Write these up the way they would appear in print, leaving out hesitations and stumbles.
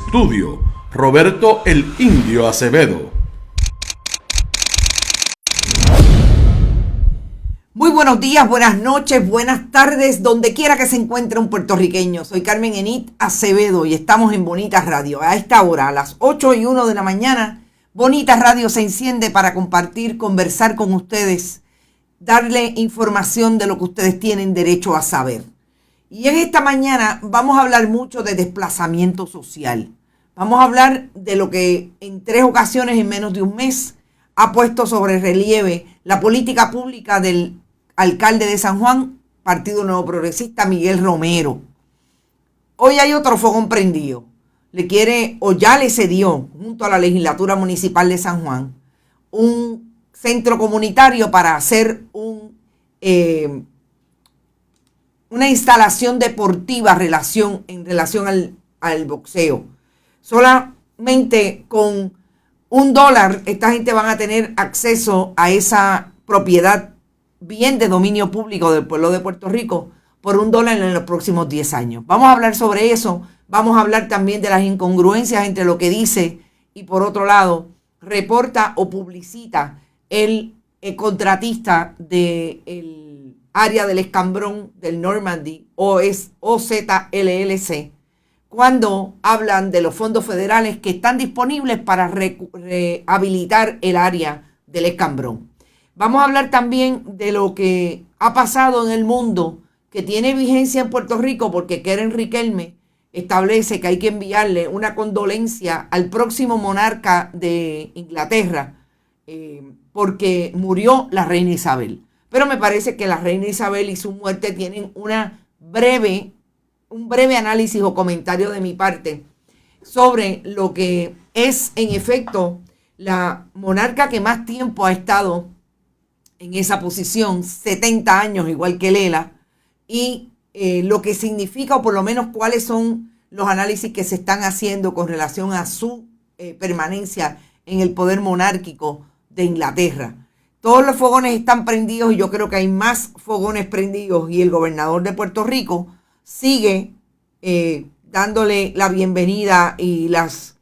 estudio, Roberto el Indio Acevedo. Muy buenos días, buenas noches, buenas tardes, donde quiera que se encuentre un puertorriqueño. Soy Carmen Enit Acevedo y estamos en Bonitas Radio. A esta hora, a las 8:01 de la mañana, Bonitas Radio se enciende para compartir, conversar con ustedes, darle información de lo que ustedes tienen derecho a saber. Y en esta mañana vamos a hablar mucho de desplazamiento social. Vamos a hablar de lo que en 3 ocasiones en menos de un mes ha puesto sobre relieve la política pública del alcalde de San Juan, Partido Nuevo Progresista, Miguel Romero. Hoy hay otro fogón prendido. Le quiere, o ya le cedió, junto a la legislatura municipal de San Juan, un centro comunitario para hacer una instalación deportiva en relación al boxeo. Solamente con $1 esta gente van a tener acceso a esa propiedad bien de dominio público del pueblo de Puerto Rico por $1 en los próximos 10 años. Vamos a hablar sobre eso. Vamos a hablar también de las incongruencias entre lo que dice y por otro lado reporta o publicita el contratista del área del Escambrón del Normandy OZLLC, cuando hablan de los fondos federales que están disponibles para rehabilitar el área del Escambrón. Vamos a hablar también de lo que ha pasado en el mundo, que tiene vigencia en Puerto Rico, porque Keren Riquelme establece que hay que enviarle una condolencia al próximo monarca de Inglaterra, porque murió la reina Isabel. Pero me parece que la reina Isabel y su muerte tienen un breve análisis o comentario de mi parte sobre lo que es en efecto la monarca que más tiempo ha estado en esa posición, 70 años igual que Lela, y lo que significa, o por lo menos cuáles son los análisis que se están haciendo con relación a su permanencia en el poder monárquico de Inglaterra. Todos los fogones están prendidos y yo creo que hay más fogones prendidos, y el gobernador de Puerto Rico sigue dándole la bienvenida y las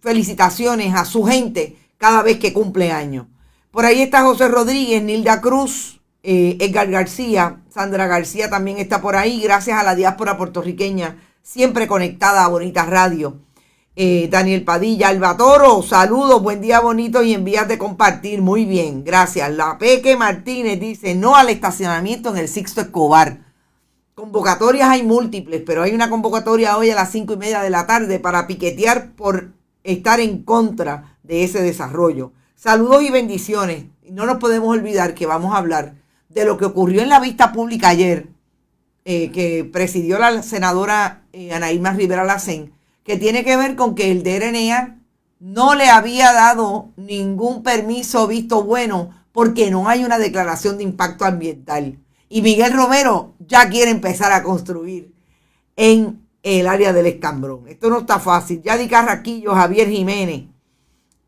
felicitaciones a su gente cada vez que cumple años. Por ahí está José Rodríguez, Nilda Cruz, Edgar García, Sandra García también está por ahí, gracias a la diáspora puertorriqueña, siempre conectada a Bonitas Radio. Daniel Padilla, Alba Toro, saludos, buen día bonito y en vías de compartir, muy bien, gracias. La Peque Martínez dice, no al estacionamiento en el Sixto Escobar. Convocatorias hay múltiples, pero hay una convocatoria hoy a las 5:30 de la tarde para piquetear por estar en contra de ese desarrollo. Saludos y bendiciones. No nos podemos olvidar que vamos a hablar de lo que ocurrió en la vista pública ayer, que presidió la senadora Ana Irma Rivera Lacén, que tiene que ver con que el DRNA no le había dado ningún permiso visto bueno porque no hay una declaración de impacto ambiental. Y Miguel Romero ya quiere empezar a construir en el área del Escambrón. Esto no está fácil. Yadi Carraquillo, Javier Jiménez,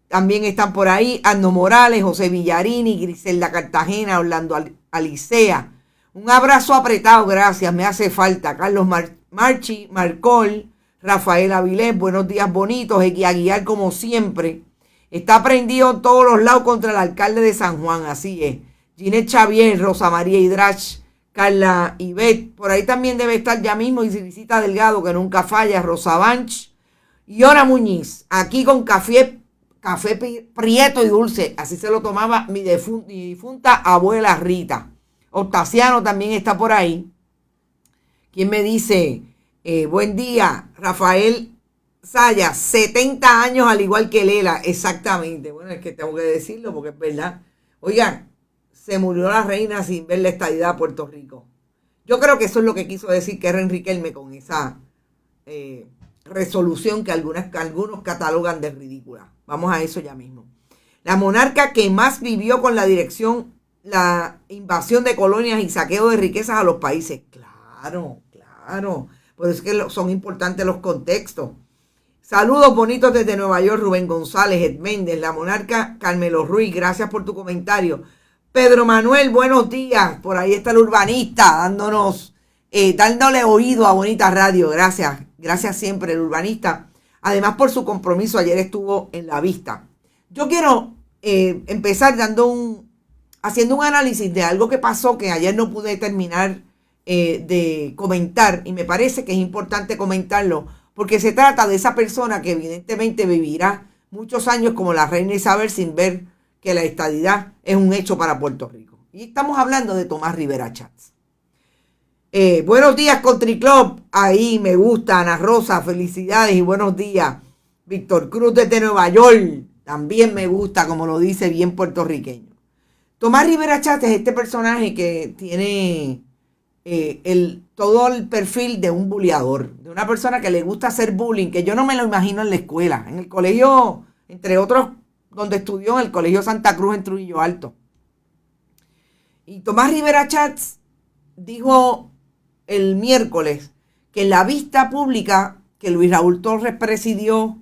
también están por ahí. Arno Morales, José Villarini, Griselda Cartagena, Orlando Alicea. Un abrazo apretado, gracias, me hace falta. Carlos Marchi, Marcol, Rafael Avilés, buenos días bonitos, Equi Aguilar como siempre. Está prendido en todos los lados contra el alcalde de San Juan, así es. Ginette Xavier, Rosa María Hidrach, Carla Ivette, por ahí también debe estar ya mismo Isabelita Delgado, que nunca falla, Rosa Banch, y Ona Muñiz, aquí con café prieto y dulce, así se lo tomaba mi difunta abuela Rita. Octaciano también está por ahí. ¿Quién me dice? Buen día, Rafael Sayas, 70 años al igual que Lela, exactamente. Bueno, es que tengo que decirlo porque es verdad. Oigan, se murió la reina sin ver la estadidad a Puerto Rico. Yo creo que eso es lo que quiso decir Keren Riquelme con esa resolución que algunos catalogan de ridícula. Vamos a eso ya mismo. La monarca que más vivió con la invasión de colonias y saqueo de riquezas a los países. Claro. Por eso es que son importantes los contextos. Saludos bonitos desde Nueva York, Rubén González, Ed Méndez, la monarca Carmelo Ruiz, gracias por tu comentario. Pedro Manuel, buenos días. Por ahí está el urbanista dándole oído a Bonita Radio. Gracias. Gracias siempre, el urbanista. Además, por su compromiso, ayer estuvo en la vista. Yo quiero empezar haciendo un análisis de algo que pasó que ayer no pude terminar de comentar, y me parece que es importante comentarlo, porque se trata de esa persona que evidentemente vivirá muchos años como la reina Isabel sin ver que la estadidad es un hecho para Puerto Rico. Y estamos hablando de Tomás Rivera Chats. Buenos días, Country Club. Ahí me gusta, Ana Rosa, felicidades y buenos días. Víctor Cruz desde Nueva York, también me gusta, como lo dice bien puertorriqueño. Tomás Rivera Chats es este personaje que tiene todo el perfil de un buleador, de una persona que le gusta hacer bullying, que yo no me lo imagino en la escuela, en el colegio, entre otros, donde estudió, en el Colegio Santa Cruz en Trujillo Alto. Y Tomás Rivera Chats dijo el miércoles que en la vista pública que Luis Raúl Torres presidió,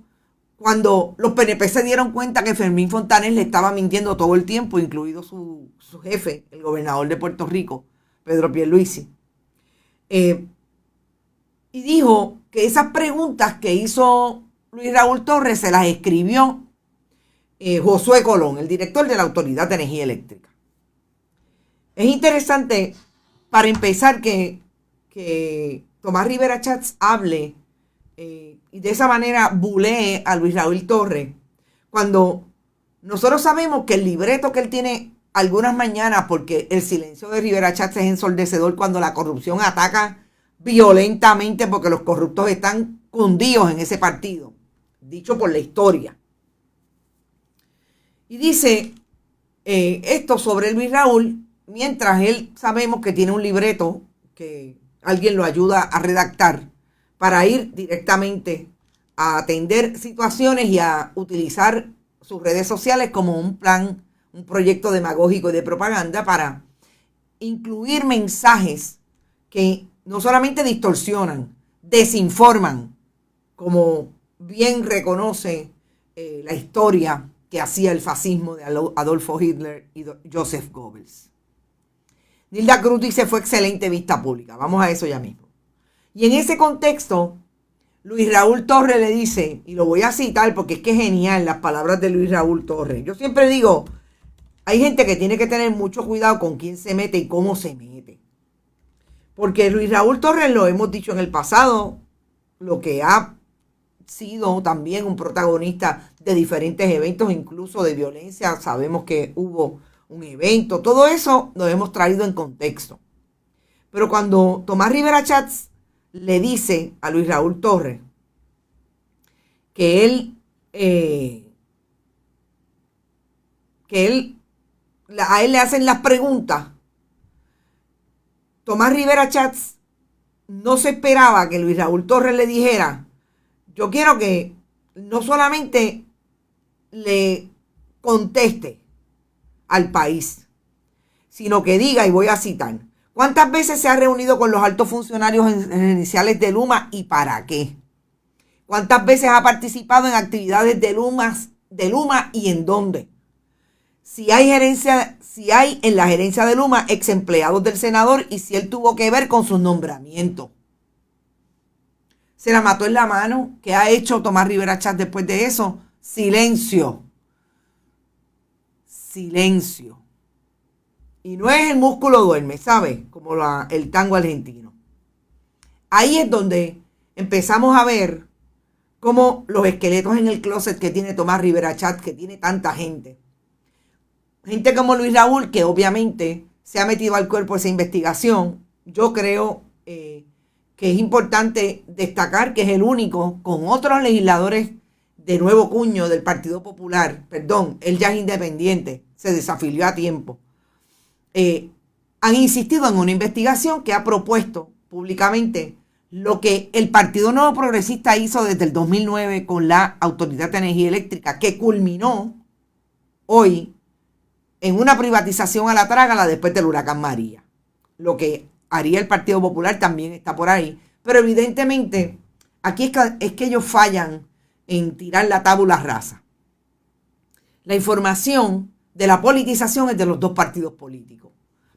cuando los PNP se dieron cuenta que Fermín Fontanes le estaba mintiendo todo el tiempo, incluido su jefe, el gobernador de Puerto Rico, Pedro Pierluisi. Y dijo que esas preguntas que hizo Luis Raúl Torres se las escribió Josué Colón, el director de la Autoridad de Energía Eléctrica. Es interesante, para empezar, que Tomás Rivera Chats hable y de esa manera bulee a Luis Raúl Torres, cuando nosotros sabemos que el libreto que él tiene algunas mañanas, porque el silencio de Rivera Chats es ensordecedor cuando la corrupción ataca violentamente, porque los corruptos están cundidos en ese partido, dicho por la historia. Y dice esto sobre Luis Raúl, mientras él sabemos que tiene un libreto que alguien lo ayuda a redactar para ir directamente a atender situaciones y a utilizar sus redes sociales como un plan, un proyecto demagógico y de propaganda para incluir mensajes que no solamente distorsionan, desinforman, como bien reconoce la historia que hacía el fascismo de Adolfo Hitler y Joseph Goebbels. Nilda Cruz dice: fue excelente vista pública. Vamos a eso ya mismo. Y en ese contexto, Luis Raúl Torres le dice, y lo voy a citar porque es que es genial las palabras de Luis Raúl Torres. Yo siempre digo, hay gente que tiene que tener mucho cuidado con quién se mete y cómo se mete. Porque Luis Raúl Torres, lo hemos dicho en el pasado, lo que ha sido también un protagonista de diferentes eventos, incluso de violencia. Sabemos que hubo un evento, todo eso lo hemos traído en contexto. Pero cuando Tomás Rivera Chats le dice a Luis Raúl Torres que a él le hacen las preguntas, Tomás Rivera Chats no se esperaba que Luis Raúl Torres le dijera: yo quiero que no solamente le conteste al país, sino que diga, y voy a citar: ¿cuántas veces se ha reunido con los altos funcionarios gerenciales de Luma y para qué? ¿Cuántas veces ha participado en actividades de Luma y en dónde? Si hay en la gerencia de Luma ex empleados del senador y si él tuvo que ver con sus nombramientos. Se la mató en la mano. ¿Qué ha hecho Tomás Rivera Chats después de eso? Silencio. Silencio. Y no es el músculo duerme, ¿sabes? Como el tango argentino. Ahí es donde empezamos a ver cómo los esqueletos en el closet que tiene Tomás Rivera Chats, que tiene tanta gente. Gente como Luis Raúl, que obviamente se ha metido al cuerpo de esa investigación. Yo creo que es importante destacar que es el único, con otros legisladores de nuevo cuño del Partido Popular, él ya es independiente, se desafilió a tiempo. Han insistido en una investigación que ha propuesto públicamente lo que el Partido Nuevo Progresista hizo desde el 2009 con la Autoridad de Energía Eléctrica, que culminó hoy en una privatización a la trágala después del huracán María. Lo que haría el Partido Popular también está por ahí. Pero evidentemente aquí es que ellos fallan en tirar la tabula rasa. La información de la politización es de los dos partidos políticos.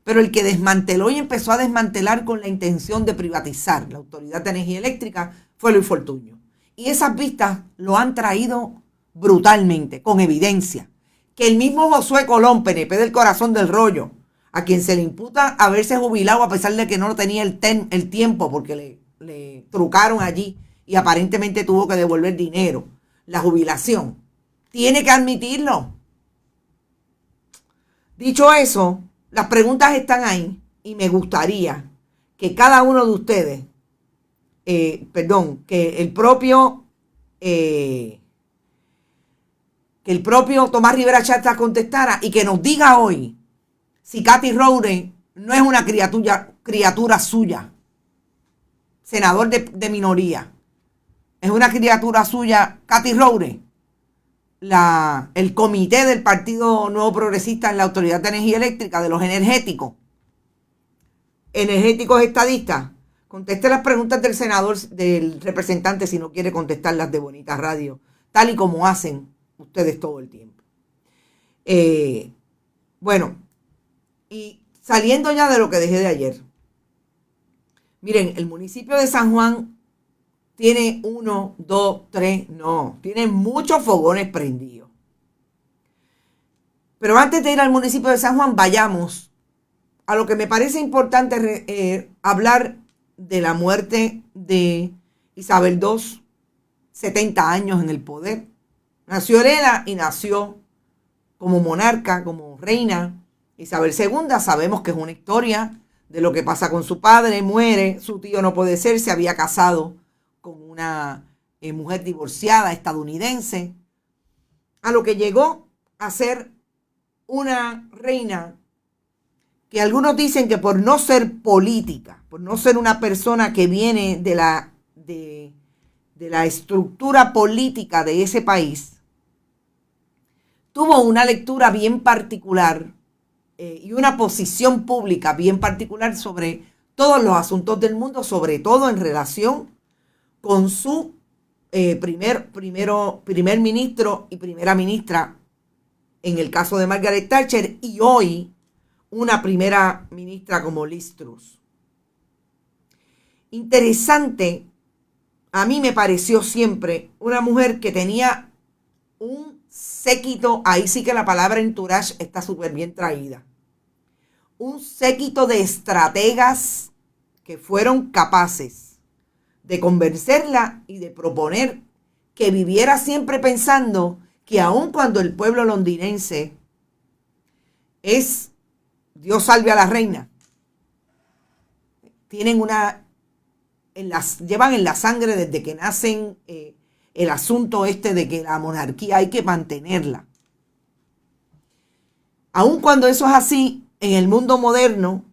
Pero el que desmanteló y empezó a desmantelar con la intención de privatizar la Autoridad de Energía Eléctrica fue Luis Fortuño. Y esas vistas lo han traído brutalmente, con evidencia. Que el mismo Josué Colón, PNP del Corazón del Rollo, a quien se le imputa haberse jubilado a pesar de que no tenía el tiempo porque le trucaron allí y aparentemente tuvo que devolver dinero, la jubilación, tiene que admitirlo. Dicho eso, las preguntas están ahí y me gustaría que cada uno de ustedes, que el propio Tomás Rivera Chatz contestara y que nos diga hoy si Cathy Roure no es una criatura suya, senador de minoría. Es una criatura suya, Cathy Roure. El comité del Partido Nuevo Progresista en la Autoridad de Energía Eléctrica, de los energéticos estadistas. Conteste las preguntas del senador, del representante, si no quiere contestarlas de Bonita Radio, tal y como hacen ustedes todo el tiempo. Bueno, y saliendo ya de lo que dejé de ayer. Miren, el municipio de San Juan tiene tiene muchos fogones prendidos. Pero antes de ir al municipio de San Juan, vayamos a lo que me parece importante hablar de la muerte de Isabel II, 70 años en el poder. Nació Hereda y nació como monarca, como reina. Isabel II, sabemos que es una historia de lo que pasa con su padre, muere, su tío no puede ser, se había casado con una mujer divorciada estadounidense, a lo que llegó a ser una reina que algunos dicen que por no ser política, por no ser una persona que viene de la estructura política de ese país, tuvo una lectura bien particular y una posición pública bien particular sobre todos los asuntos del mundo, sobre todo en relación con su primer ministro y primera ministra, en el caso de Margaret Thatcher, y hoy una primera ministra como Liz Truss. Interesante, a mí me pareció siempre una mujer que tenía un séquito, ahí sí que la palabra entourage está súper bien traída, un séquito de estrategas que fueron capaces de convencerla y de proponer que viviera siempre pensando que aun cuando el pueblo londinense es Dios salve a la reina, llevan en la sangre desde que nacen el asunto de que la monarquía hay que mantenerla. Aun cuando eso es así, en el mundo moderno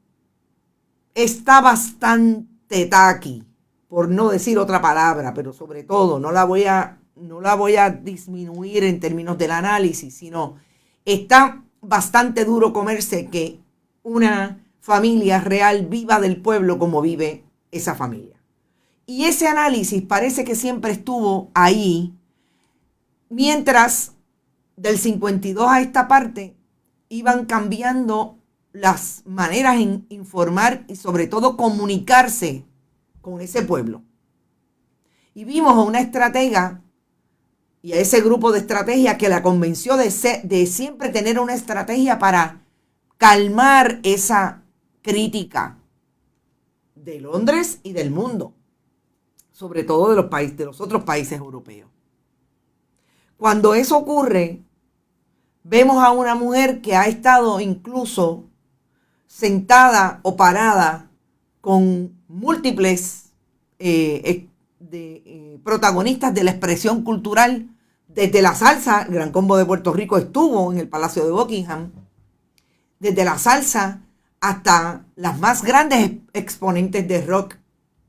está bastante taqui, por no decir otra palabra, pero sobre todo no la voy a disminuir en términos del análisis, sino está bastante duro comerse que una familia real viva del pueblo como vive esa familia. Y ese análisis parece que siempre estuvo ahí, mientras del 52 a esta parte iban cambiando las maneras en informar y sobre todo comunicarse con ese pueblo. Y vimos a una estratega y a ese grupo de estrategia que la convenció de siempre tener una estrategia para calmar esa crítica de Londres y del mundo, sobre todo de los otros países europeos. Cuando eso ocurre, vemos a una mujer que ha estado incluso sentada o parada con múltiples protagonistas de la expresión cultural, desde la salsa. El Gran Combo de Puerto Rico estuvo en el Palacio de Buckingham, desde la salsa hasta las más grandes exponentes de rock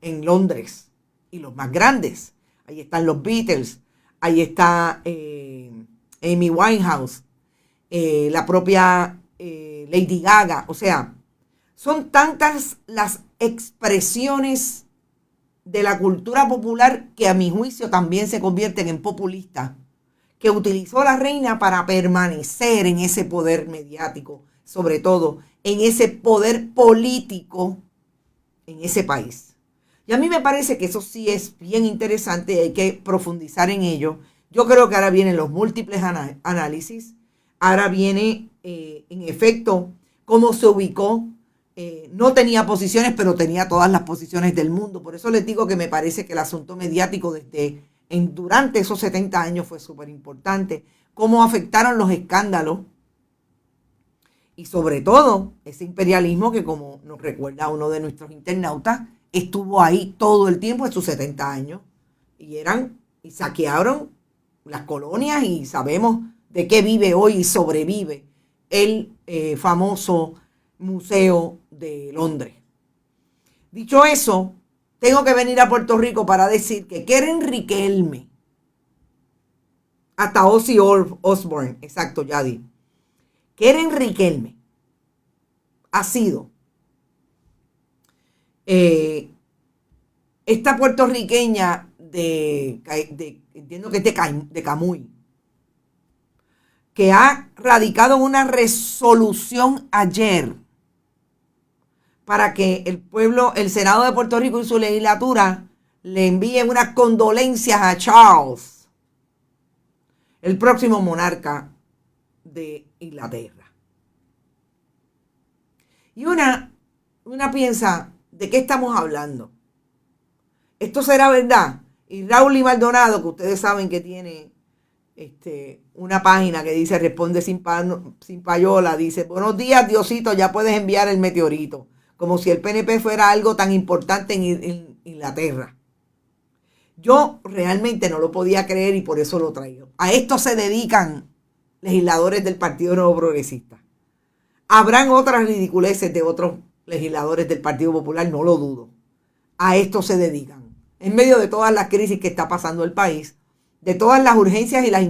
en Londres, y los más grandes. Ahí están los Beatles, ahí está Amy Winehouse, la propia Lady Gaga. O sea, son tantas las expresiones de la cultura popular que a mi juicio también se convierten en populistas, que utilizó la reina para permanecer en ese poder mediático, sobre todo en ese poder político en ese país. Y a mí me parece que eso sí es bien interesante y hay que profundizar en ello. Yo creo que ahora vienen los múltiples análisis. Ahora viene, en efecto, cómo se ubicó. No tenía posiciones, pero tenía todas las posiciones del mundo. Por eso les digo que me parece que el asunto mediático durante esos 70 años fue súper importante. Cómo afectaron los escándalos. Y sobre todo, ese imperialismo que, como nos recuerda uno de nuestros internautas, estuvo ahí todo el tiempo en sus 70 años. Y saquearon las colonias y sabemos de qué vive hoy y sobrevive el famoso Museo de Londres. Dicho eso, tengo que venir a Puerto Rico para decir que Keren Riquelme, hasta Ozzy Osbourne, exacto, Yadi, Keren Riquelme ha sido esta puertorriqueña entiendo que es de Camuy, que ha radicado una resolución ayer para que el Senado de Puerto Rico y su legislatura le envíen unas condolencias a Charles, el próximo monarca de Inglaterra. Y una piensa, ¿de qué estamos hablando? ¿Esto será verdad? Y Raúl y Maldonado, que ustedes saben que tiene una página que dice Responde sin payola, dice: buenos días, Diosito, ya puedes enviar el meteorito. Como si el PNP fuera algo tan importante en Inglaterra. Yo realmente no lo podía creer y por eso lo traigo. A esto se dedican legisladores del Partido Nuevo Progresista. Habrán otras ridiculeces de otros legisladores del Partido Popular, no lo dudo. A esto se dedican. En medio de todas las crisis que está pasando el país, de todas las urgencias y la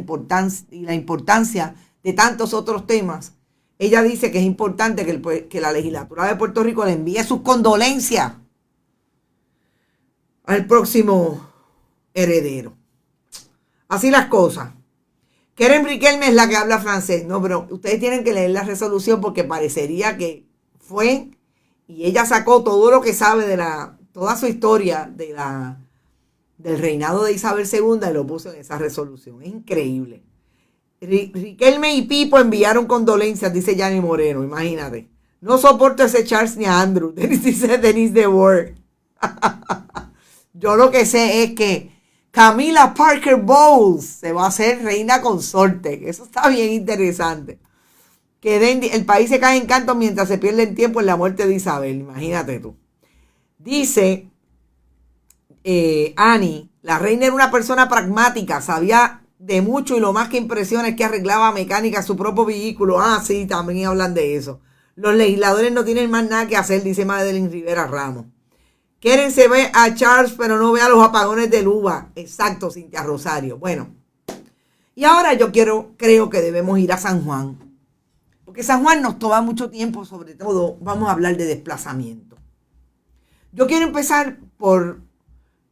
importancia de tantos otros temas, ella dice que es importante que la legislatura de Puerto Rico le envíe sus condolencias al próximo heredero. Así las cosas. Keren Riquelme es la que habla francés. No, pero ustedes tienen que leer la resolución porque parecería que fue y ella sacó todo lo que sabe toda su historia del reinado de Isabel II y lo puso en esa resolución. Es increíble. Riquelme y Pipo enviaron condolencias, dice Yanni Moreno, imagínate. No soporto ese Charles ni a Andrew, dice Denise de Ward. Yo lo que sé es que Camila Parker Bowles se va a hacer reina consorte. Eso está bien interesante. Que el país se cae en canto mientras se pierde el tiempo en la muerte de Isabel. Imagínate tú. Dice Annie, la reina era una persona pragmática, sabía de mucho y lo más que impresiona es que arreglaba mecánica su propio vehículo. Ah, sí, también hablan de eso. Los legisladores no tienen más nada que hacer, dice Madeline Rivera Ramos. Keren se ve a Charles, pero no ve a los apagones de Luba. Exacto, Cintia Rosario. Bueno, y ahora yo creo que debemos ir a San Juan. Porque San Juan nos toma mucho tiempo, sobre todo vamos a hablar de desplazamiento. Yo quiero empezar por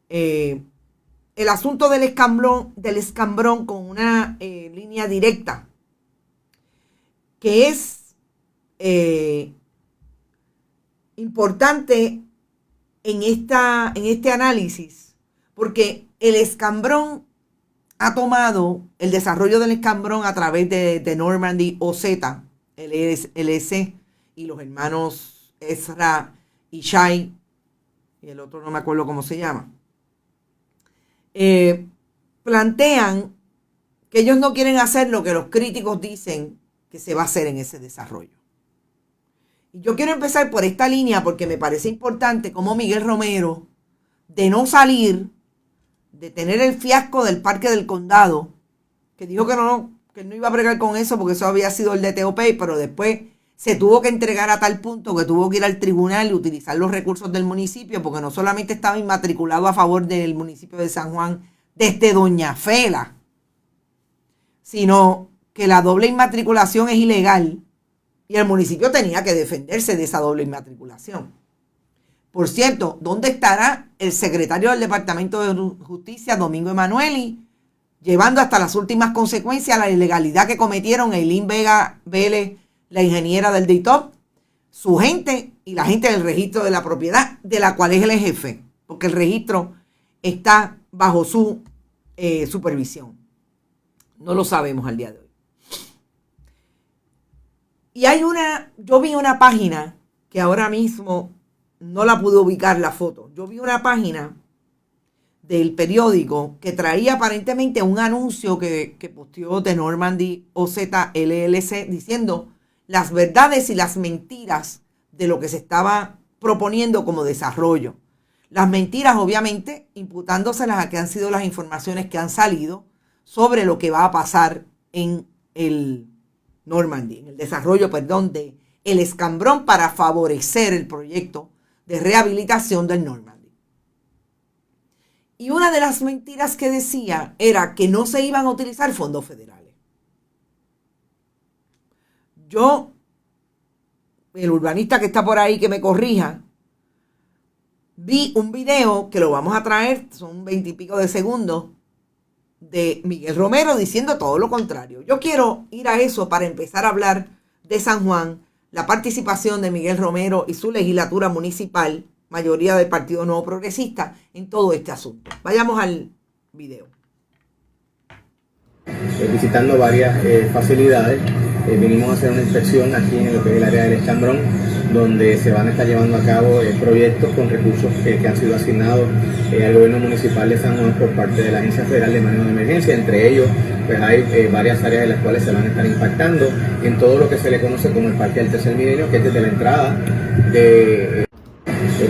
el asunto del escambrón con una línea directa, que es importante en este análisis, porque el escambrón ha tomado el desarrollo del escambrón a través de Normandy OZ, LS, y los hermanos Ezra y Shai, y el otro no me acuerdo cómo se llama. Plantean que ellos no quieren hacer lo que los críticos dicen que se va a hacer en ese desarrollo. Y yo quiero empezar por esta línea porque me parece importante como Miguel Romero, de no salir, de tener el fiasco del Parque del Condado, que dijo que no iba a bregar con eso porque eso había sido el DTOP, pero después se tuvo que entregar a tal punto que tuvo que ir al tribunal y utilizar los recursos del municipio, porque no solamente estaba inmatriculado a favor del municipio de San Juan desde Doña Fela, sino que la doble inmatriculación es ilegal y el municipio tenía que defenderse de esa doble inmatriculación. Por cierto, ¿dónde estará el secretario del Departamento de Justicia, Domingo Emanueli, llevando hasta las últimas consecuencias la ilegalidad que cometieron Eileen Vega Vélez, la ingeniera del DITOP, su gente y la gente del registro de la propiedad, de la cual es el jefe? porque el registro está bajo su supervisión. No lo sabemos al día de hoy. Y yo vi una página que ahora mismo no la pude ubicar la foto. Yo vi una página del periódico que traía aparentemente un anuncio que posteó The Normandy OZ LLC diciendo las verdades y las mentiras de lo que se estaba proponiendo como desarrollo. Las mentiras, obviamente, imputándoselas a que han sido las informaciones que han salido sobre lo que va a pasar en el Normandy, en el desarrollo, de el escambrón para favorecer el proyecto de rehabilitación del Normandy. Y una de las mentiras que decía era que no se iban a utilizar fondos federales. Yo, el urbanista que está por ahí que me corrija, vi un video que lo vamos a traer, son 20 y pico de segundos, de Miguel Romero diciendo todo lo contrario. Yo quiero ir a eso para empezar a hablar de San Juan, la participación de Miguel Romero y su legislatura municipal, mayoría del Partido Nuevo Progresista, en todo este asunto. Vayamos al video. Visitando varias facilidades, vinimos a hacer una inspección aquí en lo que es el área del Escambrón, donde se van a estar llevando a cabo proyectos con recursos que han sido asignados al gobierno municipal de San Juan por parte de la Agencia Federal de Manejo de Emergencia. Entre ellos, pues hay varias áreas en las cuales se van a estar impactando en todo lo que se le conoce como el Parque del Tercer Milenio, que es desde la entrada de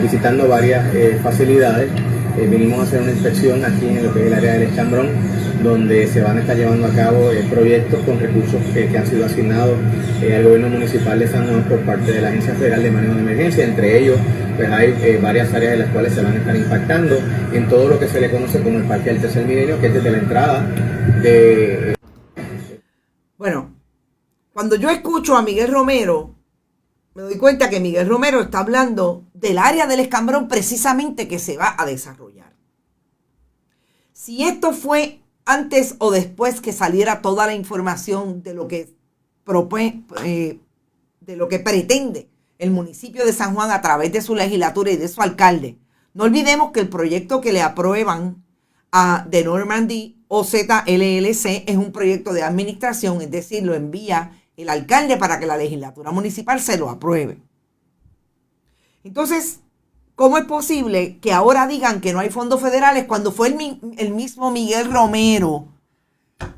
visitando varias facilidades. Vinimos a hacer una inspección aquí en lo que es el área del Escambrón, donde se van a estar llevando a cabo proyectos con recursos que han sido asignados al gobierno municipal de San Juan por parte de la Agencia Federal de Manejo de Emergencia. Entre ellos, pues hay varias áreas en las cuales se van a estar impactando en todo lo que se le conoce como el Parque del Tercer Milenio, que es desde la entrada de... Bueno, cuando yo escucho a Miguel Romero, me doy cuenta que Miguel Romero está hablando del área del Escambrón precisamente que se va a desarrollar. Si esto fue antes o después que saliera toda la información de lo que pretende el municipio de San Juan a través de su legislatura y de su alcalde, no olvidemos que el proyecto que le aprueban a The Normandy OZ LLC es un proyecto de administración, es decir, lo envía el alcalde para que la legislatura municipal se lo apruebe. Entonces, ¿cómo es posible que ahora digan que no hay fondos federales cuando fue el mismo Miguel Romero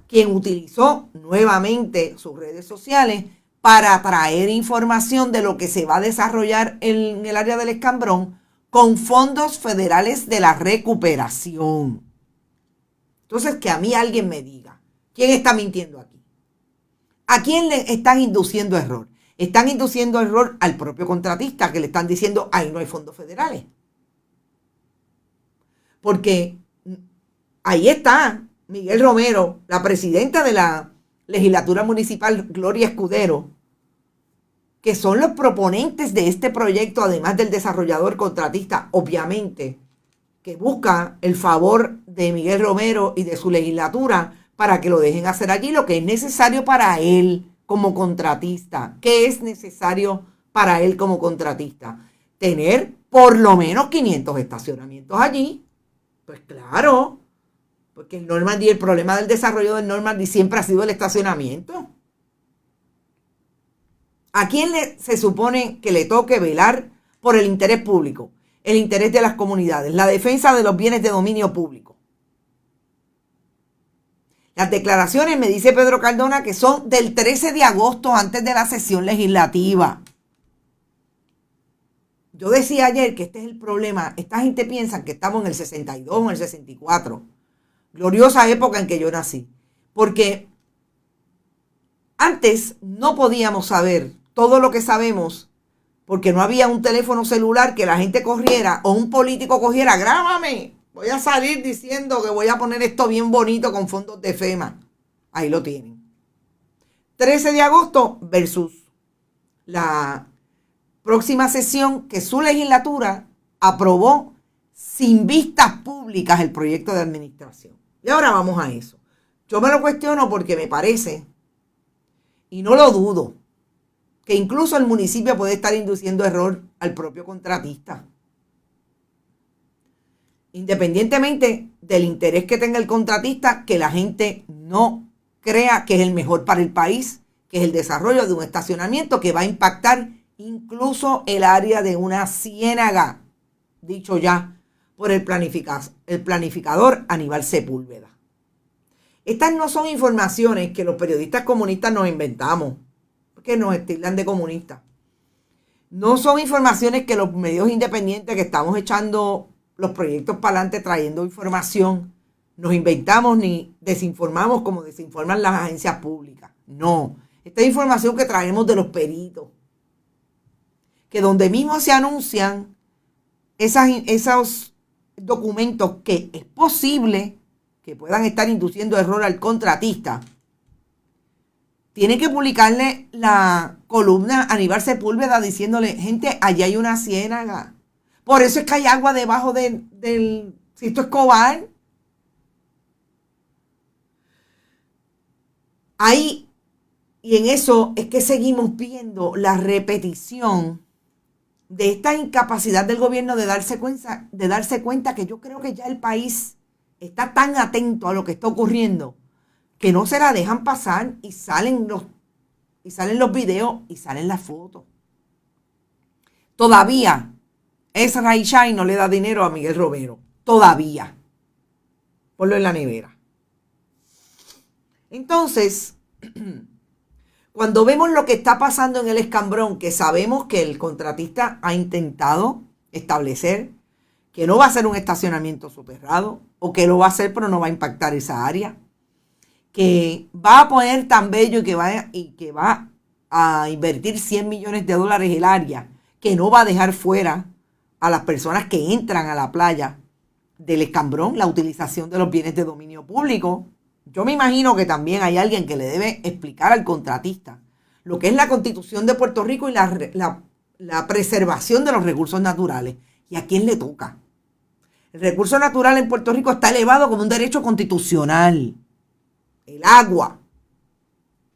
quien utilizó nuevamente sus redes sociales para traer información de lo que se va a desarrollar en el área del Escambrón con fondos federales de la recuperación? Entonces, que a mí alguien me diga, ¿quién está mintiendo aquí? ¿A quién le están induciendo error? Están induciendo error al propio contratista, que le están diciendo, ahí no hay fondos federales. Porque ahí está Miguel Romero, la presidenta de la legislatura municipal, Gloria Escudero, que son los proponentes de este proyecto, además del desarrollador contratista, obviamente, que busca el favor de Miguel Romero y de su legislatura para que lo dejen hacer allí lo que es necesario para él como contratista. ¿Qué es necesario para él como contratista? Tener por lo menos 500 estacionamientos allí. Pues claro, porque el problema del desarrollo del Normandy siempre ha sido el estacionamiento. ¿A quién se supone que le toque velar por el interés público, el interés de las comunidades, la defensa de los bienes de dominio público? Las declaraciones, me dice Pedro Cardona, que son del 13 de agosto, antes de la sesión legislativa. Yo decía ayer que este es el problema. Esta gente piensa que estamos en el 62 o en el 64. Gloriosa época en que yo nací. Porque antes no podíamos saber todo lo que sabemos porque no había un teléfono celular que la gente corriera o un político cogiera, grábame. Voy a salir diciendo que voy a poner esto bien bonito con fondos de FEMA. Ahí lo tienen. 13 de agosto versus la próxima sesión que su legislatura aprobó sin vistas públicas el proyecto de administración. Y ahora vamos a eso. Yo me lo cuestiono porque me parece, y no lo dudo, que incluso el municipio puede estar induciendo error al propio contratista. independientemente del interés que tenga el contratista, que la gente no crea que es el mejor para el país, que es el desarrollo de un estacionamiento que va a impactar incluso el área de una ciénaga, dicho ya por el planificador Aníbal Sepúlveda. Estas no son informaciones que los periodistas comunistas nos inventamos, porque nos tildan de comunistas. No son informaciones que los medios independientes que estamos echando los proyectos para adelante trayendo información, nos inventamos ni desinformamos como desinforman las agencias públicas. No, esta es información que traemos de los peritos, que donde mismo se anuncian esos documentos que es posible que puedan estar induciendo error al contratista, tiene que publicarle la columna a Aníbal Sepúlveda diciéndole, gente, allá hay una ciénaga. Por eso es que hay agua debajo del Sisto Escobar. Ahí, y en eso es que seguimos viendo la repetición de esta incapacidad del gobierno de darse cuenta que yo creo que ya el país está tan atento a lo que está ocurriendo que no se la dejan pasar y salen los videos y salen las fotos. Todavía Ezra Ishai no le da dinero a Miguel Romero. Todavía. Ponlo en la nevera. Entonces, cuando vemos lo que está pasando en el Escambrón, que sabemos que el contratista ha intentado establecer que no va a ser un estacionamiento soterrado, o que lo va a hacer pero no va a impactar esa área, que va a poner tan bello y que va a invertir $100 millones el área, que no va a dejar fuera a las personas que entran a la playa del Escambrón la utilización de los bienes de dominio público. Yo me imagino que también hay alguien que le debe explicar al contratista lo que es la Constitución de Puerto Rico y la preservación de los recursos naturales. ¿Y a quién le toca? El recurso natural en Puerto Rico está elevado como un derecho constitucional. El agua.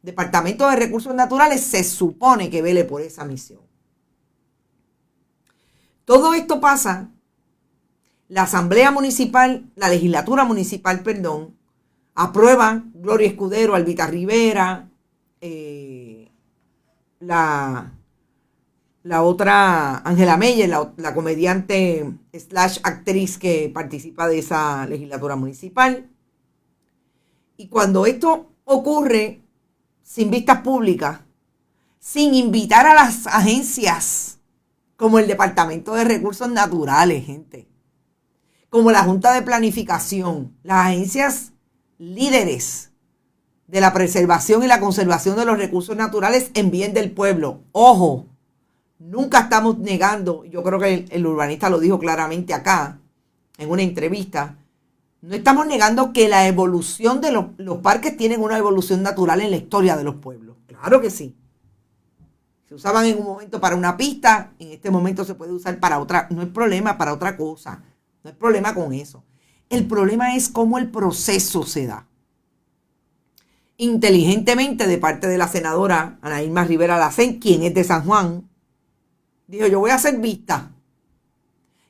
Departamento de Recursos Naturales se supone que vele por esa misión. Todo esto pasa, la Asamblea Municipal, la Legislatura Municipal, aprueban Gloria Escudero, Albita Rivera, la otra Ángela Meyer, la comediante / actriz que participa de esa legislatura municipal. Y cuando esto ocurre sin vistas públicas, sin invitar a las agencias como el Departamento de Recursos Naturales, gente, como la Junta de Planificación, las agencias líderes de la preservación y la conservación de los recursos naturales en bien del pueblo. Ojo, nunca estamos negando, yo creo que el urbanista lo dijo claramente acá, en una entrevista, no estamos negando que la evolución de los parques tienen una evolución natural en la historia de los pueblos. Claro que sí. Se usaban en un momento para una pista, en este momento se puede usar para otra, no hay problema, para otra cosa. No hay problema con eso. El problema es cómo el proceso se da. Inteligentemente de parte de la senadora Ana Irma Rivera Lacén, quien es de San Juan, dijo, yo voy a hacer vista.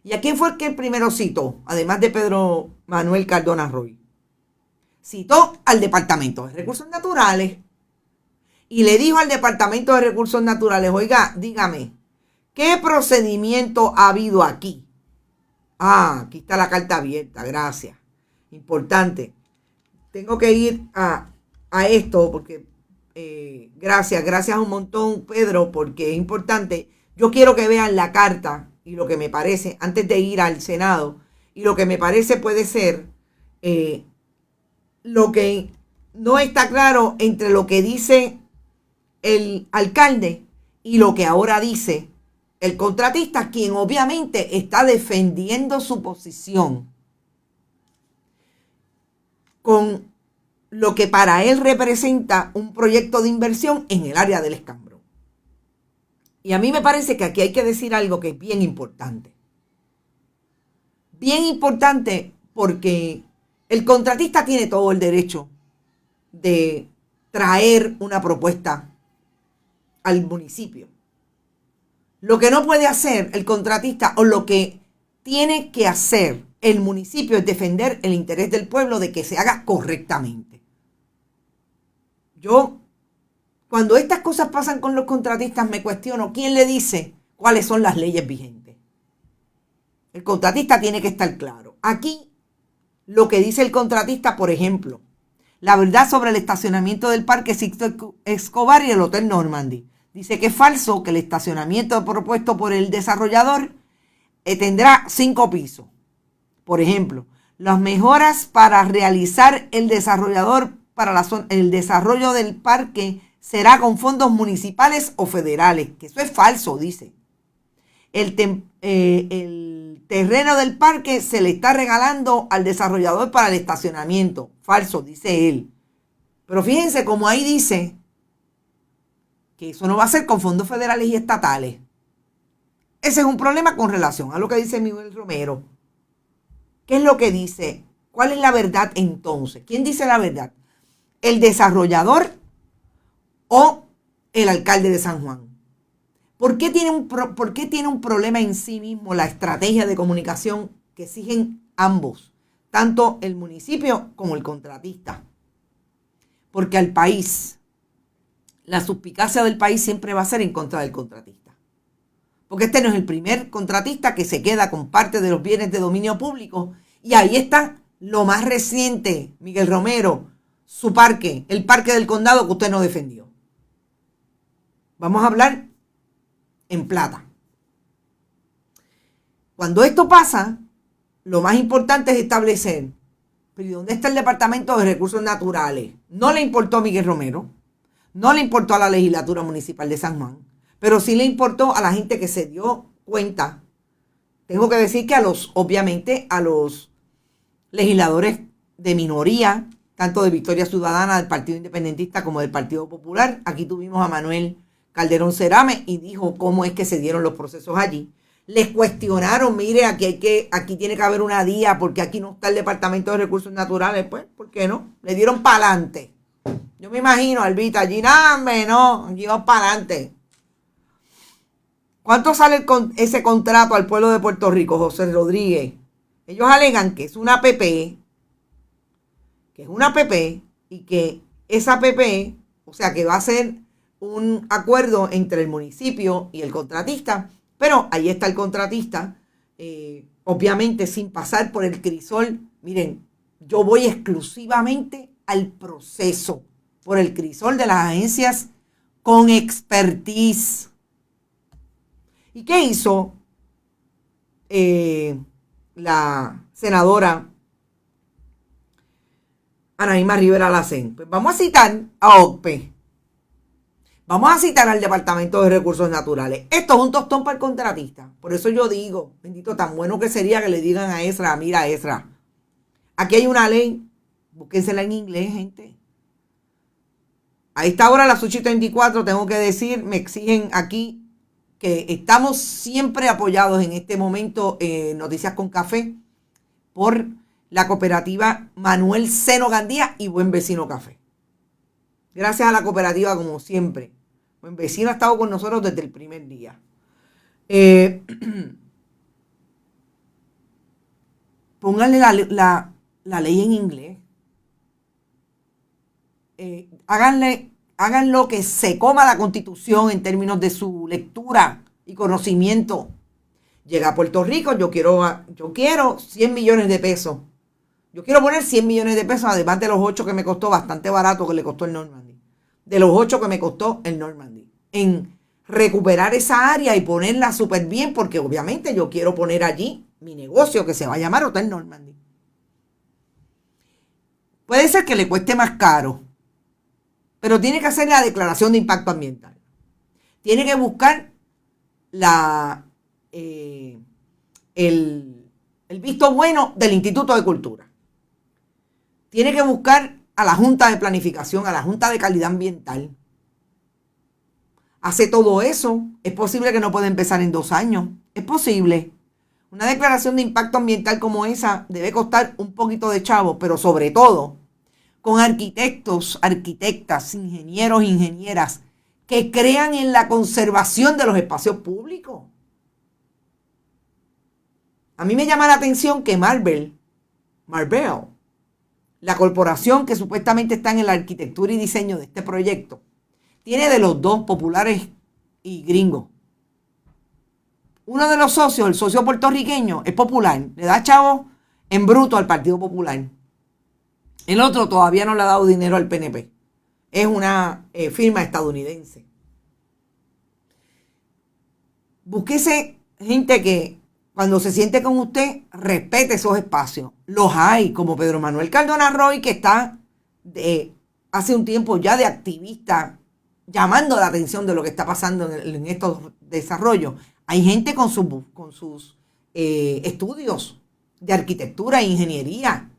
¿Y a quién fue el que primero citó? Además de Pedro Manuel Cardona Roy. Citó al Departamento de Recursos Naturales y le dijo al Departamento de Recursos Naturales, oiga, dígame, ¿qué procedimiento ha habido aquí? Ah, aquí está la carta abierta, gracias. Importante. Tengo que ir a esto porque, gracias un montón, Pedro, porque es importante. Yo quiero que vean la carta y lo que me parece, antes de ir al Senado, y lo que me parece puede ser lo que no está claro entre lo que dice el alcalde y lo que ahora dice el contratista, quien obviamente está defendiendo su posición con lo que para él representa un proyecto de inversión en el área del Escambrón. Y a mí me parece que aquí hay que decir algo que es bien importante. Bien importante porque el contratista tiene todo el derecho de traer una propuesta al municipio. Lo que no puede hacer el contratista, o lo que tiene que hacer el municipio es defender el interés del pueblo de que se haga correctamente. Yo, cuando estas cosas pasan con los contratistas, me cuestiono quién le dice cuáles son las leyes vigentes. El contratista tiene que estar claro. Aquí, lo que dice el contratista, por ejemplo, la verdad sobre el estacionamiento del Parque Sixto Escobar y el Hotel Normandy. Dice que es falso que el estacionamiento propuesto por el desarrollador tendrá 5 pisos. Por ejemplo, las mejoras para realizar el desarrollador para el desarrollo del parque será con fondos municipales o federales, que eso es falso, dice. El terreno del parque se le está regalando al desarrollador para el estacionamiento. Falso, dice él. Pero fíjense como ahí dice que eso no va a ser con fondos federales y estatales. Ese es un problema con relación a lo que dice Miguel Romero. ¿Qué es lo que dice? ¿Cuál es la verdad entonces? ¿Quién dice la verdad? ¿El desarrollador o el alcalde de San Juan? ¿Por qué tiene un problema en sí mismo la estrategia de comunicación que exigen ambos, tanto el municipio como el contratista? Porque al país, la suspicacia del país siempre va a ser en contra del contratista. Porque este no es el primer contratista que se queda con parte de los bienes de dominio público. Y ahí está lo más reciente, Miguel Romero, su parque, el parque del condado que usted no defendió. Vamos a hablar en plata. Cuando esto pasa, lo más importante es establecer, ¿pero dónde está el Departamento de Recursos Naturales? No le importó a Miguel Romero, no le importó a la legislatura municipal de San Juan, pero sí le importó a la gente que se dio cuenta. Tengo que decir que obviamente a los legisladores de minoría, tanto de Victoria Ciudadana, del Partido Independentista como del Partido Popular. Aquí tuvimos a Manuel Calderón Cerame y dijo cómo es que se dieron los procesos allí. Les cuestionaron, mire, aquí tiene que haber una DIA porque aquí no está el Departamento de Recursos Naturales. Pues, ¿por qué no? Le dieron para adelante. Yo me imagino, Albita, allí no, aquí vamos para adelante. ¿Cuánto sale ese contrato al pueblo de Puerto Rico, José Rodríguez? Ellos alegan que es una APP, y que esa APP, o sea que va a ser un acuerdo entre el municipio y el contratista, pero ahí está el contratista, obviamente sin pasar por el crisol. Miren, yo voy exclusivamente al proceso, por el crisol de las agencias con expertise. ¿Y qué hizo la senadora Anaíma Rivera Lacén? Pues vamos a citar a OCPE. Vamos a citar al Departamento de Recursos Naturales. Esto es un tostón para el contratista. Por eso yo digo, bendito, tan bueno que sería que le digan a Ezra, mira Ezra, aquí hay una ley, búsquensela en inglés, gente. A esta hora, a las 8:34, tengo que decir, me exigen aquí que estamos siempre apoyados en este momento en Noticias con Café por la cooperativa Manuel Seno Gandía y Buen Vecino Café. Gracias a la cooperativa, como siempre. Buen Vecino ha estado con nosotros desde el primer día. Pónganle la ley en inglés. Háganlo que se coma la Constitución en términos de su lectura y conocimiento. Llega a Puerto Rico, yo quiero 100 millones de pesos. Yo quiero poner 100 millones de pesos, además de los 8 que me costó, bastante barato que le costó el Normandy. De los 8 que me costó el Normandy. En recuperar esa área y ponerla súper bien, porque obviamente yo quiero poner allí mi negocio que se va a llamar Hotel Normandy. Puede ser que le cueste más caro, pero tiene que hacer la declaración de impacto ambiental. Tiene que buscar el visto bueno del Instituto de Cultura. Tiene que buscar a la Junta de Planificación, a la Junta de Calidad Ambiental. Hace todo eso. Es posible que no pueda empezar en 2 años. Es posible. Una declaración de impacto ambiental como esa debe costar un poquito de chavo, pero sobre todo con arquitectos, arquitectas, ingenieros, ingenieras que crean en la conservación de los espacios públicos. A mí me llama la atención que Marvel, la corporación que supuestamente está en la arquitectura y diseño de este proyecto, tiene de los dos, populares y gringos. Uno de los socios, el socio puertorriqueño, es popular, le da chavo en bruto al Partido Popular. El otro todavía no le ha dado dinero al PNP. Es una firma estadounidense. Búsquese gente que cuando se siente con usted, respete esos espacios. Los hay, como Pedro Manuel Cardona Roy, que está hace un tiempo ya de activista, llamando la atención de lo que está pasando en estos desarrollos. Hay gente con sus estudios de arquitectura e ingeniería,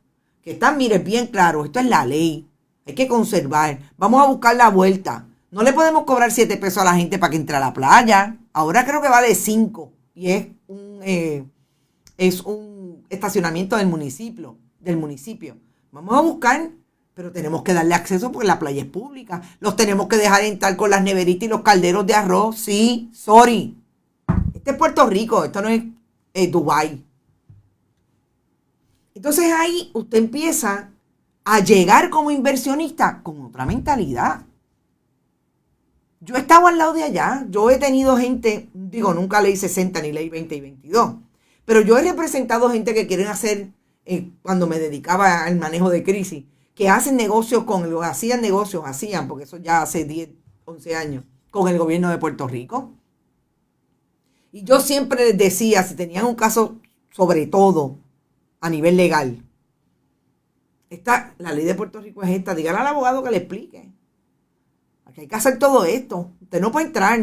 que están, mire, bien claro, esto es la ley, hay que conservar, vamos a buscar la vuelta. No le podemos cobrar 7 pesos a la gente para que entre a la playa. Ahora creo que vale 5 y es un estacionamiento del municipio. Vamos a buscar, pero tenemos que darle acceso porque la playa es pública. Los tenemos que dejar entrar con las neveritas y los calderos de arroz. Sí, sorry. Este es Puerto Rico, esto no es Dubái. Entonces ahí usted empieza a llegar como inversionista con otra mentalidad. Yo he estado al lado de allá, yo he tenido gente, digo, nunca ley 60 ni ley 20 y 22, pero yo he representado gente que quieren hacer, cuando me dedicaba al manejo de crisis, que hacen negocios hacían, porque eso ya hace 10, 11 años, con el gobierno de Puerto Rico. Y yo siempre les decía, si tenían un caso, sobre todo a nivel legal, la ley de Puerto Rico es esta, dígale al abogado que le explique. Aquí hay que hacer todo esto. Usted no puede entrar